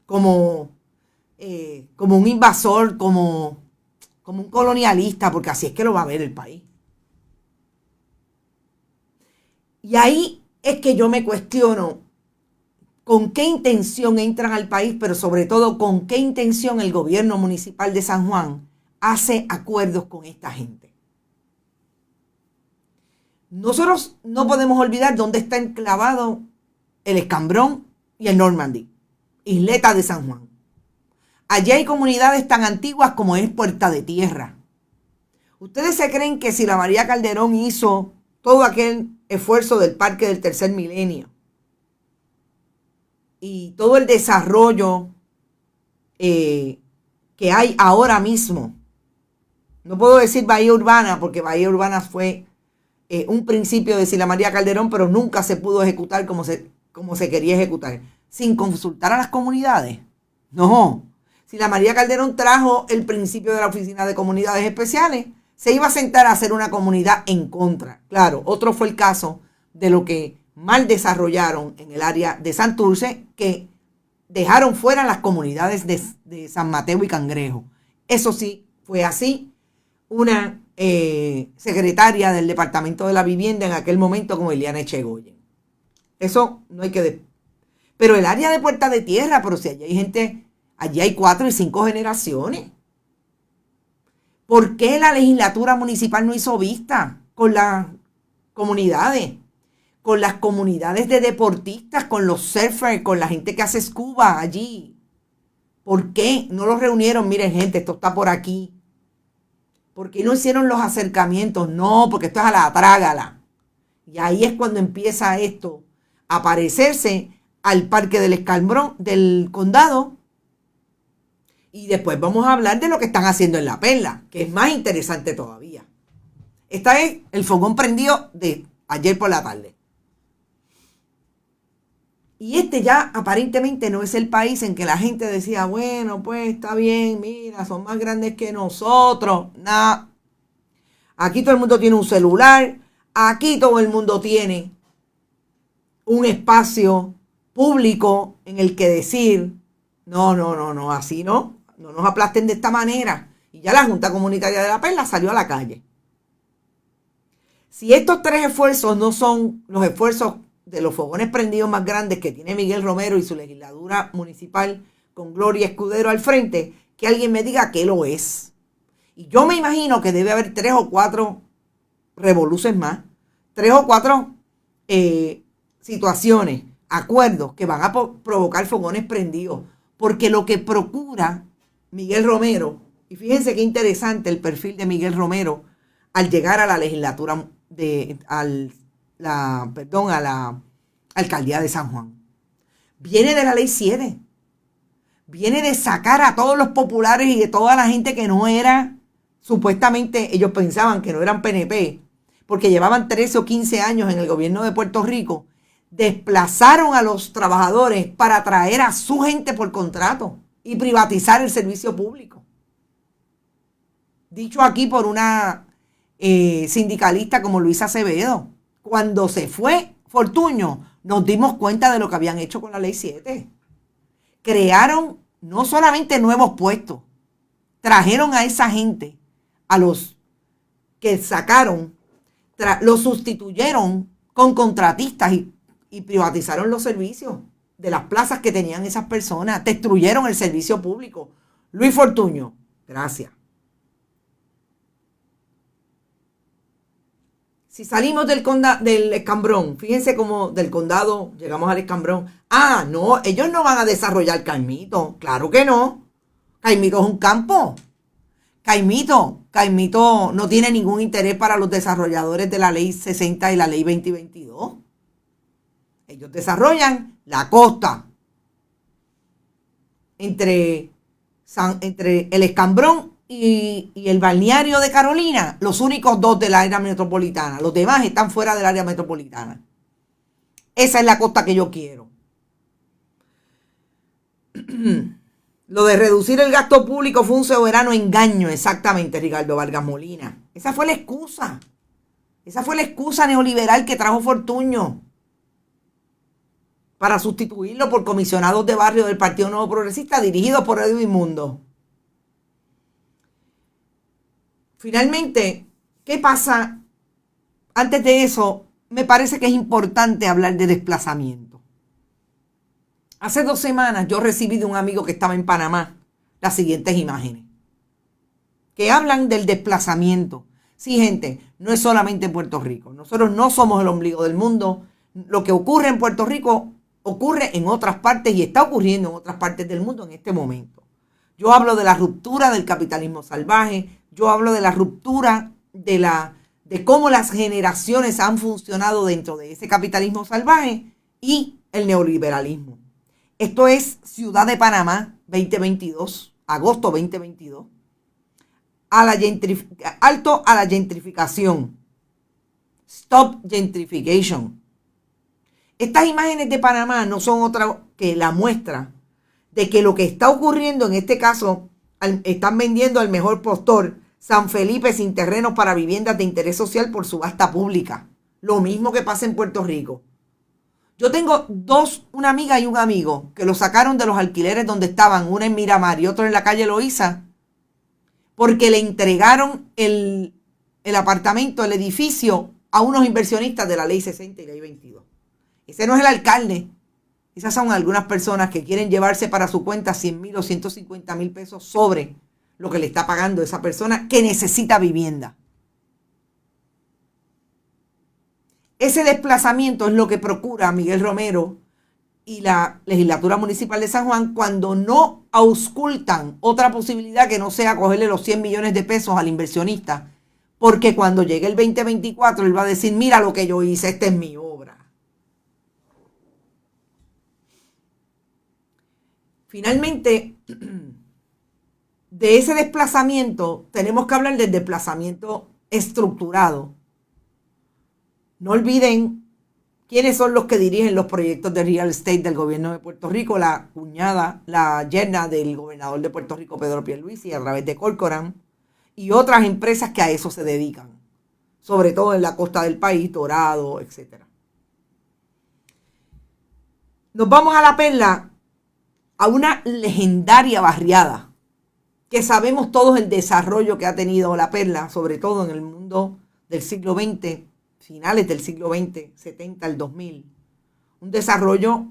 como un invasor, como un colonialista, porque así es que lo va a ver el país. Y ahí es que yo me cuestiono con qué intención entran al país, pero sobre todo con qué intención el gobierno municipal de San Juan hace acuerdos con esta gente. Nosotros no podemos olvidar dónde está enclavado el Escambrón y el Normandy, isleta de San Juan. Allí hay comunidades tan antiguas como es Puerta de Tierra. ¿Ustedes se creen que si la María Calderón hizo todo aquel esfuerzo del Parque del Tercer Milenio y todo el desarrollo que hay ahora mismo? No puedo decir Bahía Urbana, porque Bahía Urbana fue un principio de Sila María Calderón, pero nunca se pudo ejecutar como se quería ejecutar, sin consultar a las comunidades. No. Sila María Calderón trajo el principio de la Oficina de Comunidades Especiales, se iba a sentar a hacer una comunidad en contra. Claro, otro fue el caso de lo que mal desarrollaron en el área de Santurce, que dejaron fuera las comunidades de San Mateo y Cangrejo. Eso sí, fue así. Una secretaria del Departamento de la Vivienda en aquel momento como Eliana Echegoyen. Eso no hay que... Pero el área de Puerta de Tierra, pero si allí hay gente, allí hay 4 y 5 generaciones. ¿Por qué la legislatura municipal no hizo vista con las comunidades? Con las comunidades de deportistas, con los surfers, con la gente que hace scuba allí. ¿Por qué no los reunieron? Miren, gente, esto está por aquí. ¿Por qué no hicieron los acercamientos? No, porque esto es a la trágala. Y ahí es cuando empieza esto a parecerse al Parque del Escambrón del condado. Y después vamos a hablar de lo que están haciendo en La Perla, que es más interesante todavía. Esta es el fogón prendido de ayer por la tarde. Y este ya aparentemente no es el país en que la gente decía, bueno, pues está bien, mira, son más grandes que nosotros. Nah. Aquí todo el mundo tiene un celular, aquí todo el mundo tiene un espacio público en el que decir, no, así no nos aplasten de esta manera. Y ya la Junta Comunitaria de La Perla salió a la calle. Si estos 3 esfuerzos no son los esfuerzos de los fogones prendidos más grandes que tiene Miguel Romero y su legislatura municipal con Gloria Escudero al frente, que alguien me diga que lo es. Y yo me imagino que debe haber 3 o 4 revoluciones más, 3 o 4 situaciones, acuerdos que van a provocar fogones prendidos, porque lo que procura Miguel Romero Y fíjense qué interesante el perfil de Miguel Romero al llegar a la legislatura a la alcaldía de San Juan. Viene de la ley 7. Viene de sacar a todos los populares y de toda la gente que no era, supuestamente ellos pensaban que no eran PNP, porque llevaban 13 o 15 años en el gobierno de Puerto Rico. Desplazaron a los trabajadores para traer a su gente por contrato y privatizar el servicio público. Dicho aquí por una sindicalista como Luisa Acevedo. Cuando se fue Fortuño, nos dimos cuenta de lo que habían hecho con la ley 7. Crearon no solamente nuevos puestos, trajeron a esa gente, a los que sacaron, los sustituyeron con contratistas y privatizaron los servicios de las plazas que tenían esas personas, destruyeron el servicio público. Luis Fortuño, gracias. Si salimos del Escambrón, fíjense cómo del condado llegamos al Escambrón. Ah, no, ellos no van a desarrollar Caimito. Claro que no. Caimito es un campo. Caimito no tiene ningún interés para los desarrolladores de la ley 60 y la ley 2022. Ellos desarrollan la costa entre el Escambrón y el balneario de Carolina, los únicos dos del área metropolitana. Los demás están fuera del área metropolitana. Esa es la costa que yo quiero. Lo de reducir el gasto público fue un soberano engaño, exactamente, Ricardo Vargas Molina. Esa fue la excusa. Esa fue la excusa neoliberal que trajo Fortuño para sustituirlo por comisionados de barrio del Partido Nuevo Progresista dirigidos por Edwin Mundo. Finalmente, ¿qué pasa? Antes de eso, me parece que es importante hablar de desplazamiento. Hace 2 semanas yo recibí de un amigo que estaba en Panamá las siguientes imágenes que hablan del desplazamiento. Sí, gente, no es solamente en Puerto Rico. Nosotros no somos el ombligo del mundo. Lo que ocurre en Puerto Rico ocurre en otras partes y está ocurriendo en otras partes del mundo en este momento. Yo hablo de la ruptura del capitalismo salvaje. Yo hablo de la ruptura de cómo las generaciones han funcionado dentro de ese capitalismo salvaje y el neoliberalismo. Esto es Ciudad de Panamá 2022, agosto 2022. Alto a la gentrificación. Stop gentrification. Estas imágenes de Panamá no son otra que la muestra de que lo que está ocurriendo en este caso, están vendiendo al mejor postor San Felipe sin terrenos para viviendas de interés social por subasta pública. Lo mismo que pasa en Puerto Rico. Yo tengo una amiga y un amigo que lo sacaron de los alquileres donde estaban, una en Miramar y otro en la calle Loíza, porque le entregaron el apartamento, el edificio, a unos inversionistas de la ley 60 y ley 22. Ese no es el alcalde. Esas son algunas personas que quieren llevarse para su cuenta 100,000 o 150,000 pesos sobre lo que le está pagando esa persona que necesita vivienda. Ese desplazamiento es lo que procura Miguel Romero y la legislatura municipal de San Juan cuando no auscultan otra posibilidad que no sea cogerle los 100 millones de pesos al inversionista, porque cuando llegue el 2024 él va a decir, mira lo que yo hice, esta es mi obra. Finalmente, de ese desplazamiento tenemos que hablar del desplazamiento estructurado. No olviden quiénes son los que dirigen los proyectos de real estate del gobierno de Puerto Rico, la cuñada, la yerna del gobernador de Puerto Rico, Pedro Pierluisi, a través de Corcoran, y otras empresas que a eso se dedican, sobre todo en la costa del país, Dorado, etc. Nos vamos a La Perla, a una legendaria barriada, que sabemos todos el desarrollo que ha tenido La Perla, sobre todo en el mundo del siglo XX, finales del siglo XX, 70 al 2000. Un desarrollo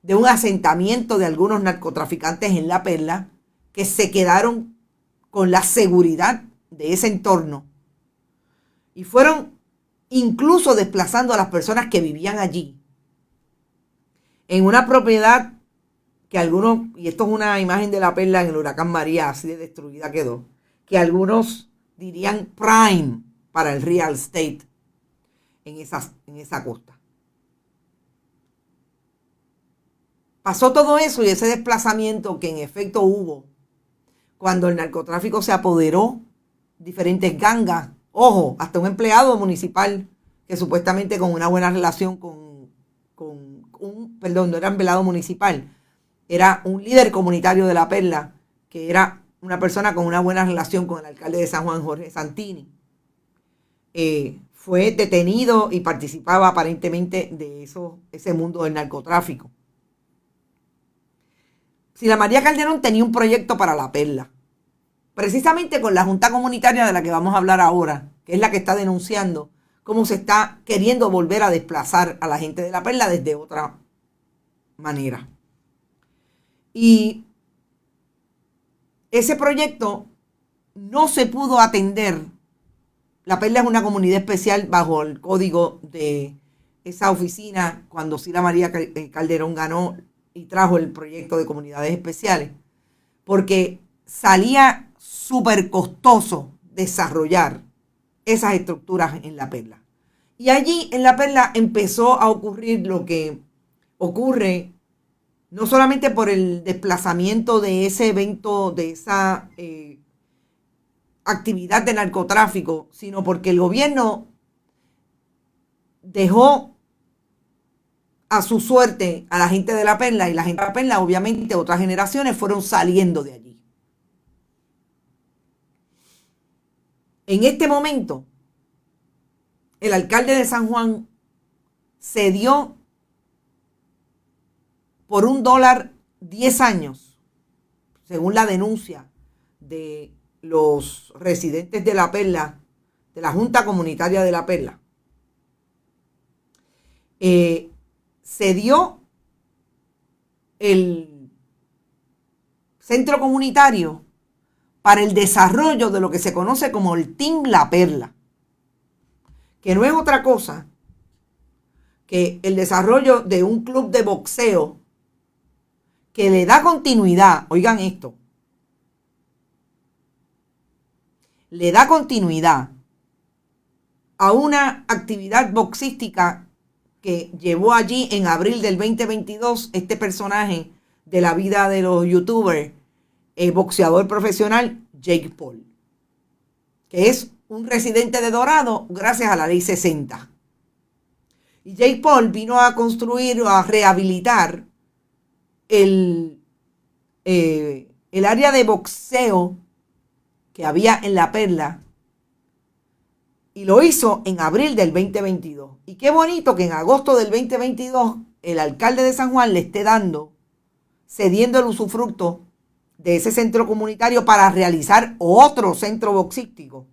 de un asentamiento de algunos narcotraficantes en La Perla que se quedaron con la seguridad de ese entorno y fueron incluso desplazando a las personas que vivían allí. En una propiedad que algunos, y esto es una imagen de La Perla en el huracán María, así de destruida quedó, que algunos dirían prime para el real estate en esa costa. Pasó todo eso y ese desplazamiento que en efecto hubo cuando el narcotráfico se apoderó, diferentes gangas, ojo, hasta un empleado municipal que supuestamente con una buena relación no era empleado municipal, era un líder comunitario de La Perla, que era una persona con una buena relación con el alcalde de San Juan, Jorge Santini. Fue detenido y participaba aparentemente de ese mundo del narcotráfico. Sila María Calderón tenía un proyecto para La Perla, precisamente con la Junta Comunitaria de la que vamos a hablar ahora, que es la que está denunciando cómo se está queriendo volver a desplazar a la gente de La Perla desde otra manera. Y ese proyecto no se pudo atender. La Perla es una comunidad especial bajo el código de esa oficina cuando Sila María Calderón ganó y trajo el proyecto de comunidades especiales, porque salía súper costoso desarrollar esas estructuras en La Perla. Y allí en La Perla empezó a ocurrir lo que ocurre no solamente por el desplazamiento de ese evento, de esa actividad de narcotráfico, sino porque el gobierno dejó a su suerte a la gente de La Perla, y la gente de La Perla, obviamente, otras generaciones fueron saliendo de allí. En este momento, el alcalde de San Juan cedió por $1 10 años, según la denuncia de los residentes de La Perla, de la Junta Comunitaria de La Perla. Cedió el centro comunitario para el desarrollo de lo que se conoce como el Team La Perla, que no es otra cosa que el desarrollo de un club de boxeo que le da continuidad, oigan esto, le da continuidad a una actividad boxística que llevó allí en abril del 2022 este personaje de la vida de los youtubers, el boxeador profesional Jake Paul, que es un residente de Dorado gracias a la ley 60. Y Jake Paul vino a construir o a rehabilitar el área de boxeo que había en La Perla, y lo hizo en abril del 2022. Y qué bonito que en agosto del 2022 el alcalde de San Juan le esté cediendo el usufructo de ese centro comunitario para realizar otro centro boxístico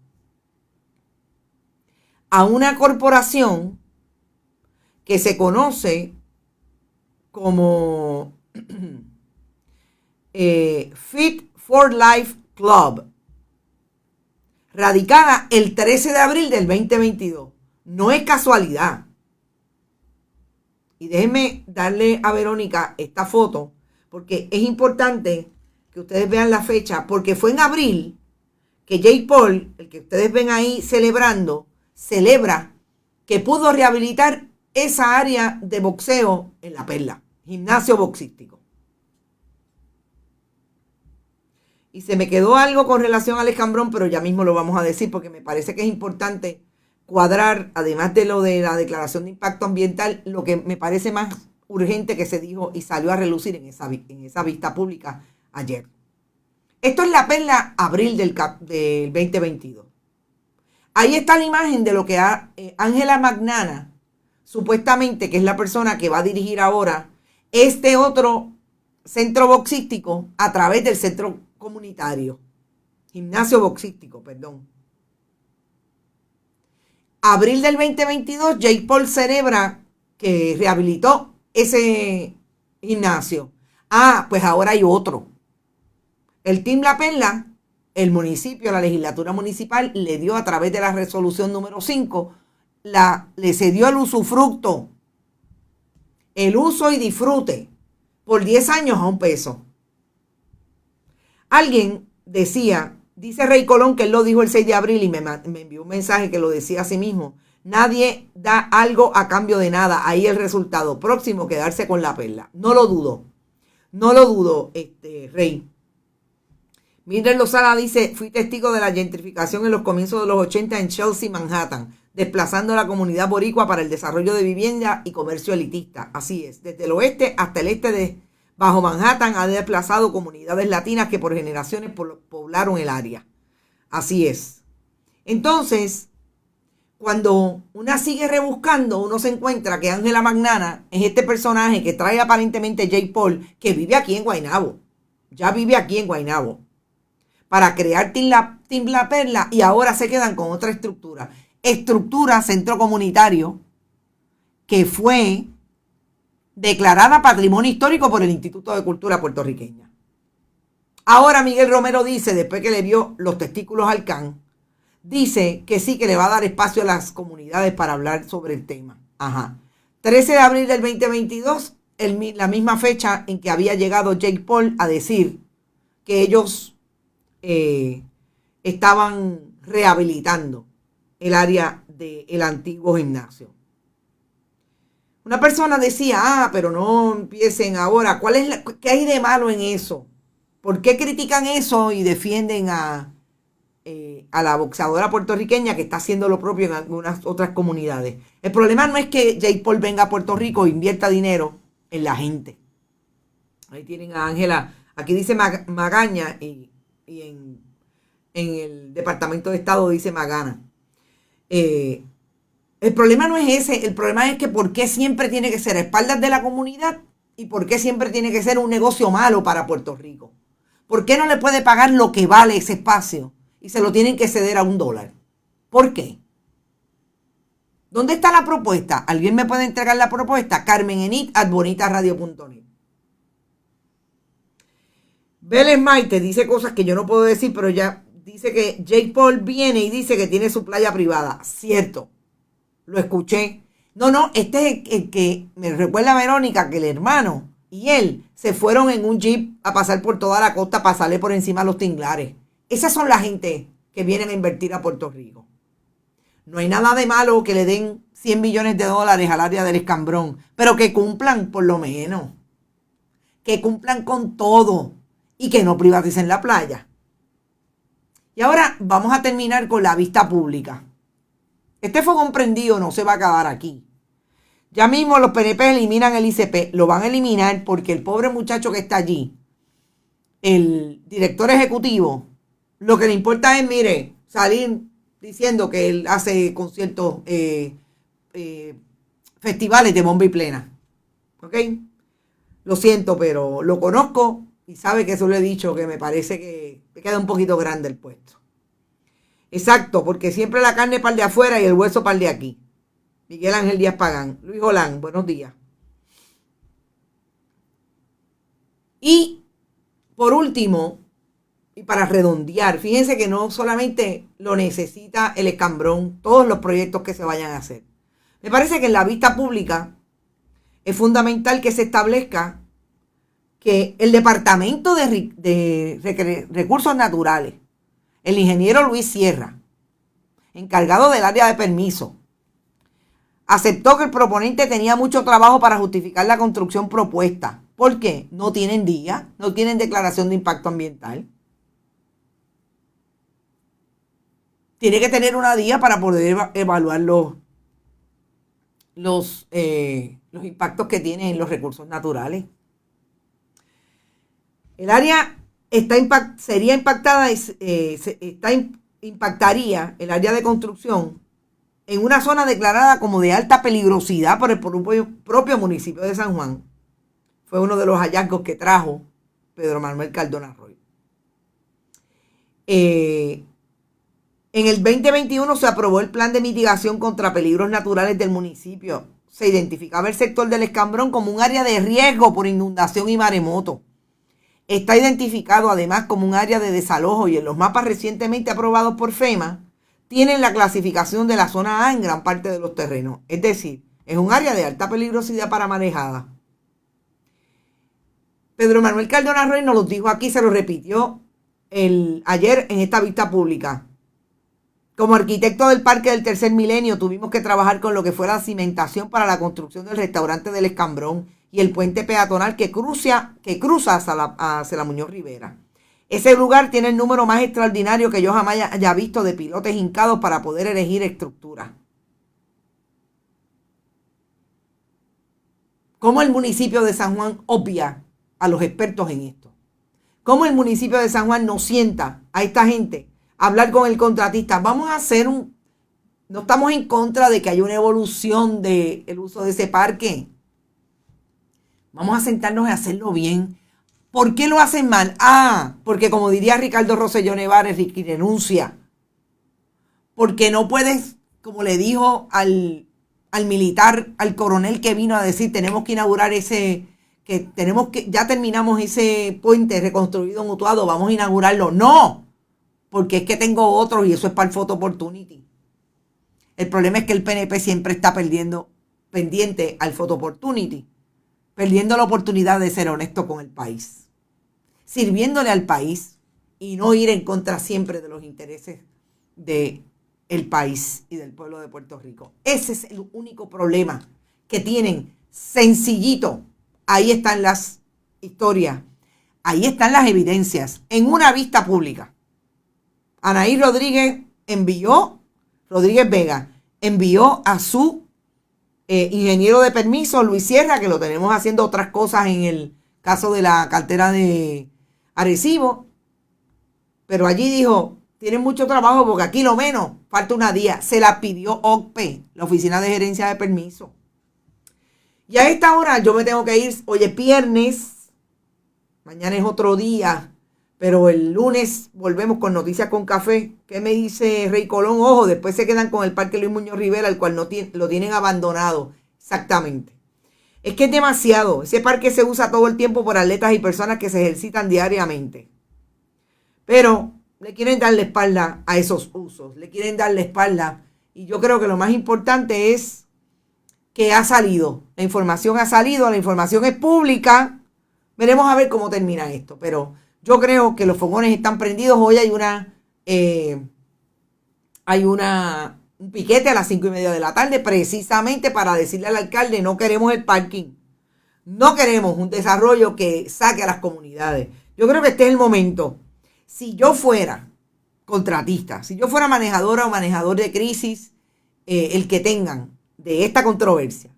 a una corporación que se conoce como Fit for Life Club, radicada el 13 de abril del 2022. No es casualidad. Y déjenme darle a Verónica esta foto, porque es importante que ustedes vean la fecha, porque fue en abril que Jake Paul, el que ustedes ven ahí celebra que pudo rehabilitar esa área de boxeo en La Perla, gimnasio boxístico. Y se me quedó algo con relación al escambrón, pero ya mismo lo vamos a decir porque me parece que es importante cuadrar, además de lo de la declaración de impacto ambiental, lo que me parece más urgente que se dijo y salió a relucir en esa vista pública ayer. Esto es La Perla, abril del 2022. Ahí está la imagen de lo que Ángela Magnana, supuestamente, que es la persona que va a dirigir ahora este otro centro boxístico a través del centro comunitario, gimnasio boxístico, perdón. Abril del 2022, Jake Paul celebra que rehabilitó ese gimnasio. Pues ahora hay otro. El Team La Perla, el municipio, la legislatura municipal, le dio a través de la resolución número 5, le cedió el usufructo, el uso y disfrute, por 10 años a $1. Alguien dice Dice Rey Colón, que él lo dijo el 6 de abril y me envió un mensaje que lo decía a sí mismo. Nadie da algo a cambio de nada. Ahí el resultado. Próximo, quedarse con la perla. No lo dudo. No lo dudo, Rey. Mildred Lozada dice, fui testigo de la gentrificación en los comienzos de los 80 en Chelsea, Manhattan, desplazando a la comunidad boricua para el desarrollo de vivienda y comercio elitista. Así es, desde el oeste hasta el este de Bajo Manhattan ha desplazado comunidades latinas que por generaciones poblaron el área. Así es. Entonces, cuando una sigue rebuscando, uno se encuentra que Ángela Magnana es este personaje que trae aparentemente Jake Paul, que vive aquí en Guaynabo. Ya vive aquí en Guaynabo. Para crear Team La Perla, y ahora se quedan con otra estructura. Estructura Centro Comunitario, que fue declarada Patrimonio Histórico por el Instituto de Cultura Puertorriqueña. Ahora Miguel Romero dice, después que le vio los testículos al can, dice que sí, que le va a dar espacio a las comunidades para hablar sobre el tema. Ajá. 13 de abril del 2022, la misma fecha en que había llegado Jake Paul a decir que ellos estaban rehabilitando el área del antiguo gimnasio. Una persona decía, pero no empiecen ahora. ¿Qué hay de malo en eso? ¿Por qué critican eso y defienden a la boxeadora puertorriqueña que está haciendo lo propio en algunas otras comunidades? El problema no es que Jake Paul venga a Puerto Rico e invierta dinero en la gente. Ahí tienen a Ángela. Aquí dice Magaña y en el Departamento de Estado dice Magana. El problema no es ese. El problema es que ¿por qué siempre tiene que ser a espaldas de la comunidad? ¿Y por qué siempre tiene que ser un negocio malo para Puerto Rico? ¿Por qué no le puede pagar lo que vale ese espacio y se lo tienen que ceder a $1? ¿Por qué? ¿Dónde está la propuesta? ¿Alguien me puede entregar la propuesta? carmenenit@bonitaradio.net. Vélez Maite dice cosas que yo no puedo decir, pero ya dice que Jake Paul viene y dice que tiene su playa privada. Cierto, lo escuché. No, este es el que me recuerda a Verónica, que el hermano y él se fueron en un jeep a pasar por toda la costa, a pasarle por encima a los tinglares. Esas son la gente que vienen a invertir a Puerto Rico. No hay nada de malo que le den $100 millones al área del Escambrón, pero que cumplan por lo menos. Que cumplan con todo y que no privaticen la playa. Y ahora vamos a terminar con la vista pública. Este fogón prendido no se va a acabar aquí. Ya mismo los PNP eliminan el ICP. Lo van a eliminar porque el pobre muchacho que está allí, el director ejecutivo, lo que le importa es, mire, salir diciendo que él hace conciertos, festivales de bomba y plena. ¿Ok? Lo siento, pero lo conozco y sabe que eso le he dicho, que me parece que me queda un poquito grande el puesto. Exacto, porque siempre la carne para el de afuera y el hueso para el de aquí. Miguel Ángel Díaz Pagán. Luis Holán, buenos días. Y por último, y para redondear, fíjense que no solamente lo necesita el Escambrón, todos los proyectos que se vayan a hacer. Me parece que en la vista pública es fundamental que se establezca que el Departamento de Recursos Naturales, el ingeniero Luis Sierra, encargado del área de permiso, aceptó que el proponente tenía mucho trabajo para justificar la construcción propuesta. ¿Por qué? No tienen día, no tienen declaración de impacto ambiental. Tiene que tener una día para poder evaluar los impactos que tiene en los recursos naturales. El área impactaría el área de construcción en una zona declarada como de alta peligrosidad por el propio municipio de San Juan. Fue uno de los hallazgos que trajo Pedro Manuel Cardona Arroyo. En el 2021 se aprobó el plan de mitigación contra peligros naturales del municipio. Se identificaba el sector del Escambrón como un área de riesgo por inundación y maremoto. Está identificado además como un área de desalojo y en los mapas recientemente aprobados por FEMA tienen la clasificación de la zona A en gran parte de los terrenos. Es decir, es un área de alta peligrosidad para marejada. Pedro Manuel Cardona Arroyo nos lo dijo aquí, se lo repitió ayer en esta vista pública. Como arquitecto del Parque del Tercer Milenio tuvimos que trabajar con lo que fue la cimentación para la construcción del restaurante del Escambrón y el puente peatonal que cruza hacia la Muñoz Rivera. Ese lugar tiene el número más extraordinario que yo jamás haya visto de pilotes hincados para poder erigir estructuras. ¿Cómo el municipio de San Juan obvia a los expertos en esto? ¿Cómo el municipio de San Juan no sienta a esta gente a hablar con el contratista? Vamos a hacer no estamos en contra de que haya una evolución del uso de ese parque. Vamos a sentarnos y hacerlo bien. ¿Por qué lo hacen mal? Porque como diría Ricardo Rosselló Nevares, Ricky renuncia. Porque no puedes, como le dijo al militar, al coronel que vino a decir, tenemos que inaugurar ya terminamos ese puente reconstruido en Utuado, vamos a inaugurarlo. No, porque es que tengo otros y eso es para el photo opportunity. El problema es que el PNP siempre está pendiente al photo opportunity, perdiendo la oportunidad de ser honesto con el país, sirviéndole al país y no ir en contra siempre de los intereses del país y del pueblo de Puerto Rico. Ese es el único problema que tienen, sencillito. Ahí están las historias, ahí están las evidencias, en una vista pública. Anaí Rodríguez Vega envió a su ingeniero de permiso, Luis Sierra, que lo tenemos haciendo otras cosas en el caso de la cartera de Arecibo, pero allí dijo, tienen mucho trabajo porque aquí lo menos falta una día. Se la pidió OCPE, la Oficina de Gerencia de Permiso. Y a esta hora yo me tengo que ir. Hoy es viernes, mañana es otro día, pero el lunes volvemos con Noticias con Café. ¿Qué me dice Rey Colón? Ojo, después se quedan con el Parque Luis Muñoz Rivera, el cual lo tienen abandonado. Exactamente. Es que es demasiado. Ese parque se usa todo el tiempo por atletas y personas que se ejercitan diariamente. Pero le quieren dar la espalda a esos usos. Le quieren dar la espalda. Y yo creo que lo más importante es que ha salido. La información ha salido. La información es pública. Veremos a ver cómo termina esto. Pero yo creo que los fogones están prendidos. Hoy hay un piquete a las 5:30 de la tarde, precisamente para decirle al alcalde, no queremos el parking. No queremos un desarrollo que saque a las comunidades. Yo creo que este es el momento. Si yo fuera contratista, si yo fuera manejadora o manejador de crisis, el que tengan de esta controversia,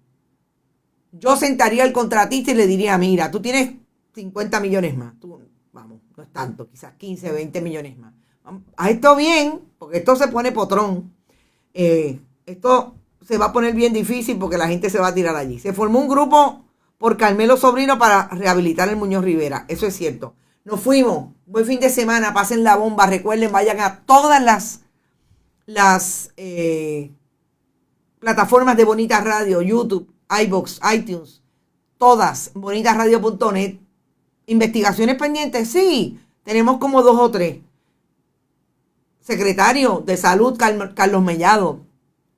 yo sentaría al contratista y le diría, mira, tú tienes 50 millones más. Vamos, no es tanto, quizás 15, 20 millones más. Haz esto bien, porque esto se pone potrón. Esto se va a poner bien difícil porque la gente se va a tirar allí. Se formó un grupo por Carmelo Sobrino para rehabilitar el Muñoz Rivera. Eso es cierto. Nos fuimos. Buen fin de semana. Pasen la bomba. Recuerden, vayan a todas las plataformas de Bonita Radio, YouTube, iVoox, iTunes, todas, bonitasradio.net. ¿Investigaciones pendientes? Sí, tenemos como 2 o 3. Secretario de Salud, Carlos Mellado.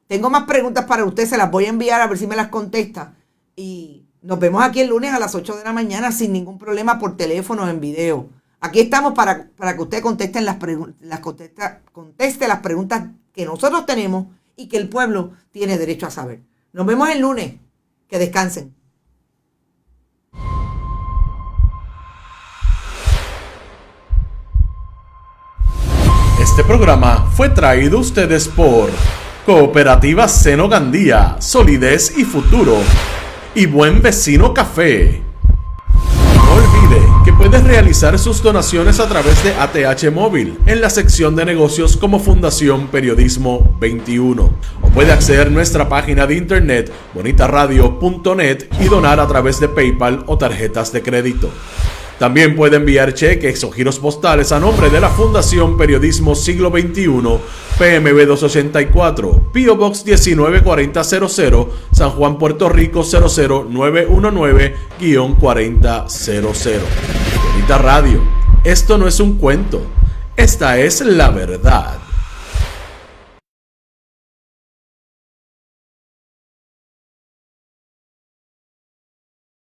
Tengo más preguntas para usted, se las voy a enviar a ver si me las contesta. Y nos vemos aquí el lunes a las 8 de la mañana sin ningún problema por teléfono o en video. Aquí estamos para que usted conteste las preguntas que nosotros tenemos y que el pueblo tiene derecho a saber. Nos vemos el lunes. Que descansen. Este programa fue traído a ustedes por Cooperativa Seno Gandía, Solidez y Futuro y Buen Vecino Café. No olvide que puede realizar sus donaciones a través de ATH Móvil en la sección de negocios como Fundación Periodismo 21. O puede acceder a nuestra página de internet bonitasradio.net y donar a través de PayPal o tarjetas de crédito. También puede enviar cheques o giros postales a nombre de la Fundación Periodismo Siglo XXI, PMB 284, P.O. Box 194000, San Juan, Puerto Rico 00919-4000. Bonita Radio, esto no es un cuento, esta es la verdad.